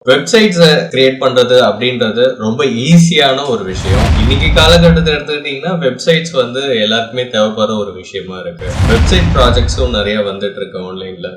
வெப்சைட்ஸை create பண்றது அப்படின்றது ரொம்ப ஈஸியான ஒரு விஷயம். இன்னைக்கு காலகட்டத்தை எடுத்துக்கிட்டீங்கன்னா வெப்சைட்ஸ் எல்லாருக்குமே தேவைப்படுற ஒரு விஷயமா இருக்கு. வெப்சைட் ப்ராஜெக்ட்ஸும் நிறைய வந்துட்டு இருக்கு ஆன்லைன்ல.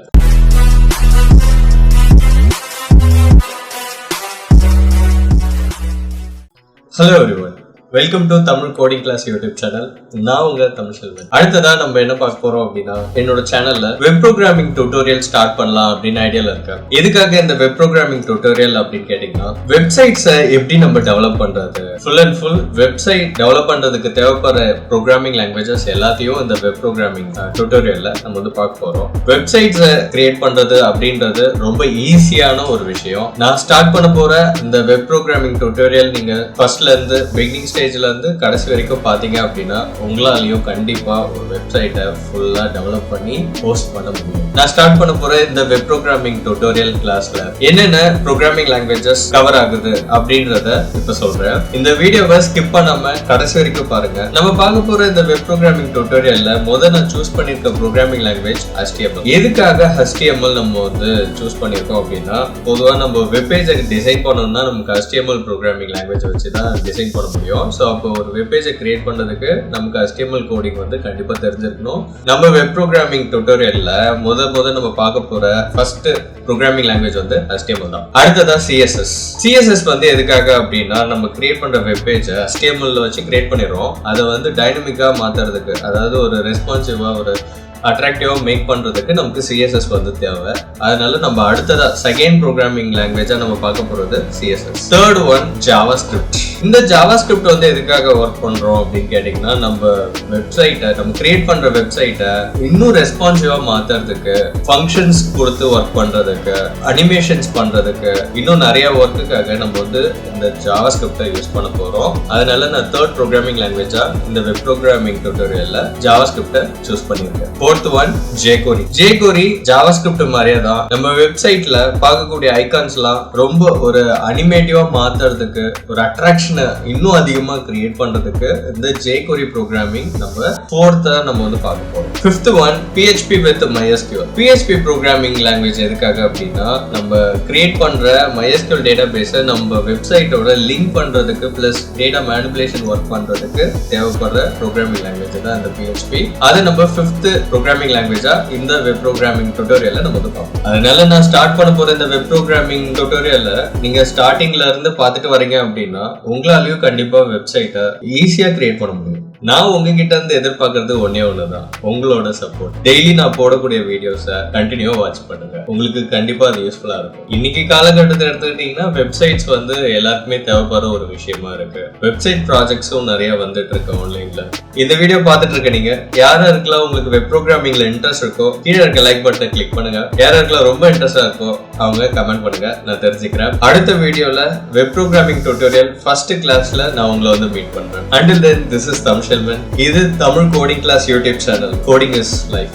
Hello everyone, welcome to Tamil coding class YouTube channel. நான் உங்க தமிழ் செல்வன். அடுத்ததா நம்ம என்ன பார்க்க போறோம் அப்படின்னா, என்னோட சேனல்ல வெப் ப்ரோக்ராமிங் டியூட்டோரியல் ஸ்டார்ட் பண்ணலாம் அப்படின்னு ஐடியால இருக்கேன். எதுக்காக இந்த வெப் ப்ரோக்ராமிங் டியூட்டோரியல் அப்படின்னு கேட்டீங்கன்னா, வெப்சைட்ஸை எப்படி நம்ம டெவலப் பண்றது, full and full website develop பண்றதுக்கு தேவைப்படுற ப்ரோக்ராமிங் லாங்குவேஜஸ் எல்லாத்தையும் இந்த வெப் ப்ரோக்ராமிங் டியூட்டோரியல்ல நம்ம பார்க்க போறோம். வெப்சைட்ஸை கிரியேட் பண்றது அப்படின்றது ரொம்ப ஈஸியான ஒரு விஷயம். நான் ஸ்டார்ட் பண்ண போற இந்த வெப் ப்ரோக்ராமிங் டியூட்டோரியல் நீங்க ஃபர்ஸ்ட்ல இருந்து பிகினிங் ஸ்டேஜ்ல இருந்து கடைசி வரைக்கும் பாத்தீங்க அப்படின்னா உங்களாலையும் கண்டிப்பா ஒரு வெப்சைட்டை ஃபுல்லா டெவலப் பண்ணி போஸ்ட் பண்ண முடியும். நான் ஸ்டார்ட் பண்ண போற இந்த வெப் ப்ரோக்ராமிங் டியூட்டோரியல் கிளாஸ்ல என்னென்ன ப்ரோக்ராமிங் லாங்குவேஜஸ் கவர் ஆகுது அப்படின்றத இப்ப சொல்றேன். இந்த வீடியோவை ஸ்கிப் பண்ணாம கடைசி வரைக்கும் பாருங்க. நம்ம பார்க்க போற இந்த வெப் ப்ரோக்ராமிங் டியூட்டோரியல்ல முதல்ல நான் சூஸ் பண்ணிருக்க ப்ரோக்ராமிங் லாங்குவேஜ் HTML. எதுக்காக HTML நம்ம சூஸ் பண்ணிருக்கோம் அப்படின்னா, பொதுவா நம்ம வெப் பேஜை டிசைன் பண்ணணும்னா நமக்கு HTML ப்ரோக்ராமிங் லாங்குவேஜ் வச்சு தான் டிசைன் பண்ண முடியும். ஸோ அப்போ ஒரு வெப் பேஜை கிரியேட் பண்றதுக்கு நமக்கு HTML கோடிங் கண்டிப்பா தெரிஞ்சிருக்கணும். நம்ம வெப் ப்ரோக்ராமிங் டியூட்டோரியல்ல முத நம்ம பார்க்க போற ஃபர்ஸ்ட் ப்ரோக்ராமிங் லாங்குவேஜ் HTML தான். அடுத்ததா CSS எதுக்காக அப்படின்னா, நம்ம கிரியேட் பண்ற வெப் பேஜை HTML வச்சு கிரியேட் பண்ணிடுறோம். அதை டைனமிக்கா மாத்துறதுக்கு, அதாவது ஒரு ரெஸ்பான்சிவா ஒரு அட்ராக்டிவா மேக் பண்றதுக்கு நமக்கு CSS தேவை. அதனால நம்ம அடுத்ததா செகண்ட் ப்ரோக்ராமிங் லாங்குவேஜா நம்ம பார்க்க போறது CSS. Third one JavaScript. இந்த JavaScript எதுக்காக ஒர்க் பண்றோம் அப்படின்னு கேட்டீங்கன்னா, நம்ம வெப்சைட்டை நம்ம கிரியேட் பண்ற வெப்சைட்டை இன்னும் ரெஸ்பான்சிவா மாத்துறதுக்கு, ஃபங்க்ஷன்ஸ் கொடுத்து ஒர்க் பண்றதுக்கு, அனிமேஷன்ஸ் பண்றதுக்கு, இன்னும் நிறைய ஒர்க்குக்காக நம்ம இந்த JavaScript யூஸ் பண்ண போறோம். அதனால நான் தேர்ட் ப்ரோக்ராமிங் லாங்குவேஜா இந்த வெப் ப்ரோக்ராமிங் டியூட்டோரியல்ல JavaScript சூஸ் பண்ணிருக்கேன். fourth one jQuery. JavaScript மாதிரியே தான் நம்ம வெப்சைட்ல பார்க்கக்கூடிய ஐகான்ஸ்லாம் ரொம்ப ஒரு அனிமேட்டிவா மாத்துறதுக்கு, ஒரு அட்ராக்ஷனை இன்னும் அதிகமா கிரியேட் பண்றதுக்கு இந்த jQuery ப்ரோக்ராமிங் நம்ம ஃபோர்த்தா நம்ம பார்க்க போறோம். Fifth one PHP with MySQL. PHP programming language எதுக்காக அப்படின்னா, நம்ம கிரியேட் பண்ற MySQL டேட்டாபேஸை நம்ம வெப்சைட்டோட லிங்க் பண்றதுக்கு பிளஸ் டேட்டா மேனிபுலேஷன் ஒர்க் பண்றதுக்கு தேவைப்படுற ப்ரோக்ராமிங் லாங்குவேஜ் தான் இந்த PHP. அதை நம்ம ஃபிஃப்த் ப்ரோக்ராமிங் லாங்குவேஜா இந்த வெப் ப்ரோக்ராமிங் டியூட்டோரியல்ல நம்ம பார்ப்போம். அதனால நான் ஸ்டார்ட் பண்ண போற இந்த வெப் ப்ரோக்ராமிங் டியூட்டோரியல்ல நீங்க ஸ்டார்டிங்ல இருந்து பார்த்துட்டு வரீங்க அப்படின்னா உங்களாலையும் கண்டிப்பா வெப்சைட்டை ஈஸியா கிரியேட் பண்ண முடியும். நான் உங்ககிட்ட இருந்து எதிர்பார்க்கறது ஒண்ணுதான், உங்களோட சப்போர்ட். டெய்லி நான் போடக்கூடிய வீடியோஸை கண்டினியூவா வாட்ச் பண்ணுங்க. உங்களுக்கு கண்டிப்பா அது யூஸ்ஃபுல்லா இருக்கும். இன்னைக்கு காலகட்டத்தை எடுத்துக்கிட்டீங்கன்னா வெப்சைட்ஸ் எல்லாருக்குமே தேவைப்படுற ஒரு விஷயமா இருக்கு. வெப்சைட் ப்ராஜெக்ட்ஸும் நிறைய வந்துட்டு இருக்கு ஆன்லைன்ல. இந்த வீடியோ பார்த்துட்டு இருக்க நீங்க யாரெல்லாம் உங்களுக்கு வெப் ப்ரோக்ராமிங்ல இன்ட்ரெஸ்ட் இருக்கோ கீழே இருக்க லைக் பட்டனை கிளிக் பண்ணுங்க. யாரெல்லாம் ரொம்ப இன்ட்ரெஸ்டா இருக்கோ அவங்க கமெண்ட் பண்ணுங்க, நான் தெரிஞ்சுக்கிறேன். அடுத்த வீடியோல வெப் ப்ரோக்ராமிங் டியூட்டோரியல் ஃபர்ஸ்ட் கிளாஸ்ல நான் உங்களை மீட் பண்றேன். Until then, this is Tamil Selvan. இது Tamil coding class YouTube channel. Coding is life.